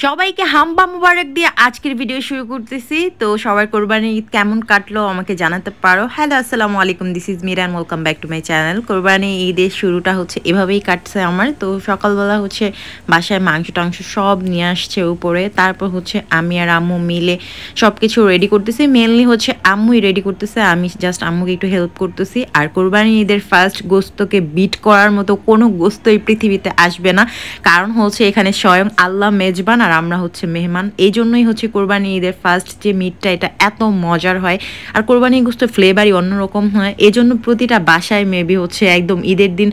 সবাইকে হাম্বা মুবারক দিয়ে আজকের ভিডিও শুরু করতেছি। তো সবার কোরবানি ঈদ কেমন কাটলো আমাকে জানাতে পারো। হ্যালো, আসসালামু আলাইকুম, this is Miran, welcome back to my channel. কোরবানি ঈদের শুরুটা হচ্ছে এভাবেই কাটছে আমার। তো সকালবেলা হচ্ছে বাসায় মাংস টাংস সব নিয়ে আসছে উপরে, তারপর হচ্ছে আমি আর আম্মু মিলে সব কিছু রেডি করতেছি। মেনলি হচ্ছে আম্মুই রেডি করতেছে, আমি জাস্ট আম্মুকে একটু হেল্প করতেছি। আর কোরবানি ঈদের ফার্স্ট গোস্তকে বিট করার মতো কোনো গোস্ত এই পৃথিবীতে আসবে না, কারণ হচ্ছে এখানে স্বয়ং আল্লাহ মেজবান আর আমরা হচ্ছে মেহমান। এই জন্যই হচ্ছে কোরবানি ঈদের ফার্স্ট যে মিটটা এটা এত মজার হয়। আর কোরবানি গোস্তের ফ্লেভারই অন্যরকম হয়, এই জন্য প্রতিটা বাসায় মেবি হচ্ছে একদম ঈদের দিন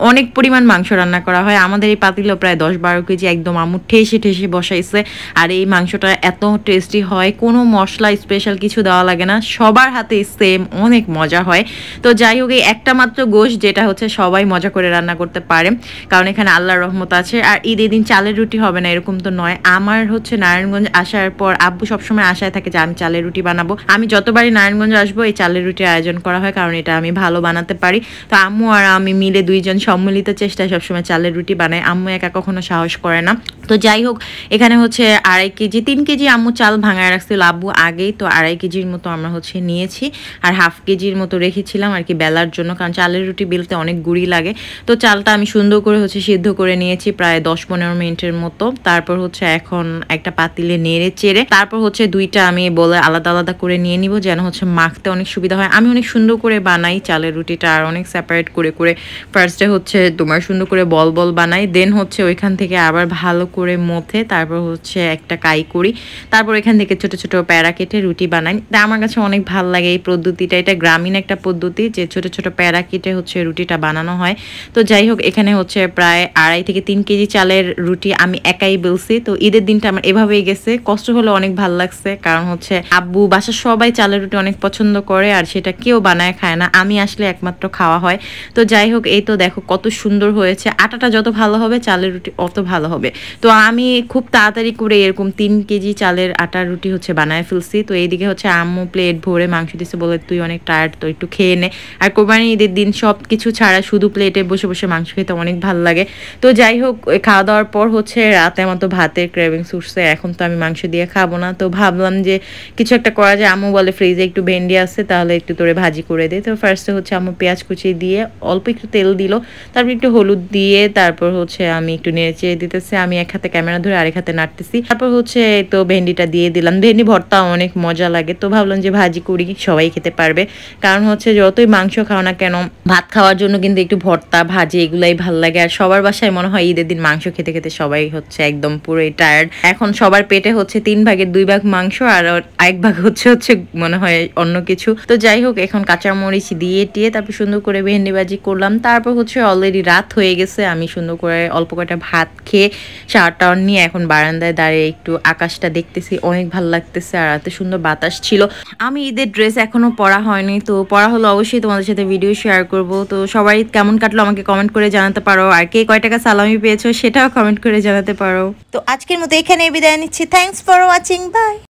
অনেক পরিমাণ মাংস রান্না করা হয়। আমাদের এই পাতিলেও প্রায় 10-12 কেজি একদম আম্মু ঠেসে ঠেসে বসাইছে। আর এই মাংসটা এত টেস্টি হয়, কোনো মশলা স্পেশাল কিছু দেওয়া লাগে না, সবার হাতে সেম, অনেক মজা হয়। তো যাই হোক, এই একটা মাত্র গোশ যেটা হচ্ছে সবাই মজা করে রান্না করতে পারে, কারণ এখানে আল্লাহর রহমত আছে। আর ঈদের দিন চালের রুটি হবে না এরকম তো নয়। আমার হচ্ছে নারায়ণগঞ্জ আসার পর আব্বু সবসময় আশায় থাকে যে আমি চালের রুটি বানাবো। আমি যতবারই নারায়ণগঞ্জ আসবো এই চালের রুটির আয়োজন করা হয়, কারণ এটা আমি ভালো বানাতে পারি। তো আম্মু আর আমি মিলে দুইজন সম্মিলিত চেষ্টায় সবসময় চালের রুটি বানাই, আম্মু একা কখনো সাহস করে না। তো যাই হোক, এখানে হচ্ছে 2.5 কেজি 3 কেজি আম্মু চাল ভাঙায় রাখছিল আব্বু আগেই, তো 2.5 কেজির মতো আমরা হচ্ছে নিয়েছি। আর 1/2 কেজির মতো রেখেছিলাম আর কি বেলার জন্য, কারণ চালের রুটি বেলতে অনেক গুঁড়ি লাগে। তো চালটা আমি সুন্দর করে হচ্ছে সিদ্ধ করে নিয়েছি প্রায় 10-15 মিনিটের মতো। তারপর হচ্ছে এখন একটা পাতিলে নেড়ে চেড়ে তারপর হচ্ছে দুইটা আমি বলে আলাদা আলাদা করে নিয়ে নিব, যেন হচ্ছে মাখতে অনেক সুবিধা হয়। আমি অনেক সুন্দর করে বানাই চালের রুটিটা, আর অনেক সেপারেট করে করে ফার্স্টে হচ্ছে তোমার সুন্দর করে বল বল বানাই, দেন হচ্ছে ওইখান থেকে আবার ভালো করে মথে তারপর হচ্ছে একটা কাই করি, তারপর এখান থেকে ছোট ছোট প্যারা কেটে রুটি বানাই। তা আমার কাছে অনেক ভালো লাগে এই পদ্ধতিটা, এটা গ্রামীণ একটা পদ্ধতি যে ছোট ছোট প্যারা কেটে হচ্ছে রুটিটা বানানো হয়। তো যাই হোক, এখানে হচ্ছে প্রায় 2.5 থেকে 3 কেজি চালের রুটি আমি একাই বেলছি। তো ঈদের দিনটা আমার এভাবেই গেছে, কষ্ট হলে অনেক ভালো লাগছে, কারণ হচ্ছে আব্বু বাসার সবাই চালের রুটি অনেক পছন্দ করে, আর সেটা কেউ বানায় খায় না, আমি আসলে একমাত্র খাওয়া হয়। তো যাই হোক, এই তো দেখো কত সুন্দর হয়েছে, আটাটা যত ভালো হবে চালের রুটি অত ভালো হবে। তো আমি খুব তাড়াতাড়ি করে এরকম 3 কেজি চালের আটার রুটি হচ্ছে বানায় ফেলছি। তো এইদিকে হচ্ছে আম্মু প্লেট ভরে মাংস দিছে, বলে তুই অনেক টায়ার্ড তো একটু খেয়ে নে। আর কোরবানি ঈদের দিন সব কিছু ছাড়া শুধু প্লেটে বসে বসে মাংস খেতে অনেক ভালো লাগে। তো যাই হোক, খাওয়া দাওয়ার পর হচ্ছে রাতে মতো ভাতের ক্রেভিংস উঠছে, এখন তো আমি মাংস দিয়ে খাবো না। তো ভাবলাম যে কিছু একটা করা যায়। আম্মু বলে ফ্রিজে একটু ভেন্ডি আছে, তাহলে একটু তোরে ভাজি করে দে। তো ফার্স্টে হচ্ছে আম্মু পেঁয়াজ কুচি দিয়ে অল্প একটু তেল দিল, তারপর একটু হলুদ দিয়ে তারপর হচ্ছে আমি একটু নেড়ে চেড়ে দিতেছি, আমি এক হাতে ক্যামেরা ধরে আরেক হাতে নাড়তেছি। তারপর হচ্ছে তো ভেন্ডিটা দিয়ে দিলাম, ভেন্ডি ভর্তা অনেক মজা লাগে। তো ভাবলাম যে ভাজি করি, সবাই খেতে পারবে, কারণ হচ্ছে যতই মাংস খাও না কেন ভাত খাওয়ার জন্য কিন্তু একটু ভর্তা ভাজি এগুলাই ভাল লাগে। আর সবার বাসায় মনে হয় ঈদের দিন মাংস খেতে খেতে সবাই হচ্ছে একদম পুরোই টায়ার্ড। এখন সবার পেটে হচ্ছে 3 ভাগের 2 ভাগ মাংস আর 1 ভাগ হচ্ছে মনে হয় অন্য কিছু। তো যাই হোক, এখন কাঁচামরিচ দিয়ে টিয়ে তারপর সুন্দর করে ভেন্ডি ভাজি করলাম। তারপর হচ্ছে অলরেডি রাত হয়ে গেছে, আমি সুন্দর করে অল্প কয়টা ভাত খেয়ে শাওয়ার টাওয়ার নিয়ে এখন বারান্দায় দাঁড়িয়ে একটু আকাশটা দেখতেছি, অনেক ভালো লাগতেছে আর এত সুন্দর বাতাস ছিল। আমি ঈদের ড্রেস এখনো পরা হয়নি, তো পরা হলো অবশ্যই তোমাদের সাথে ভিডিও শেয়ার করব। তো সবাই কেমন কাটলো আমাকে কমেন্ট করে জানাতে পারো, আর কে কয় টাকা সালামি পেয়েছো সেটাও কমেন্ট করে জানাতে পারো। তো আজকের মতো এখানে বিদায় নিচ্ছি, থ্যাঙ্কস ফর ওয়াচিং, বাই।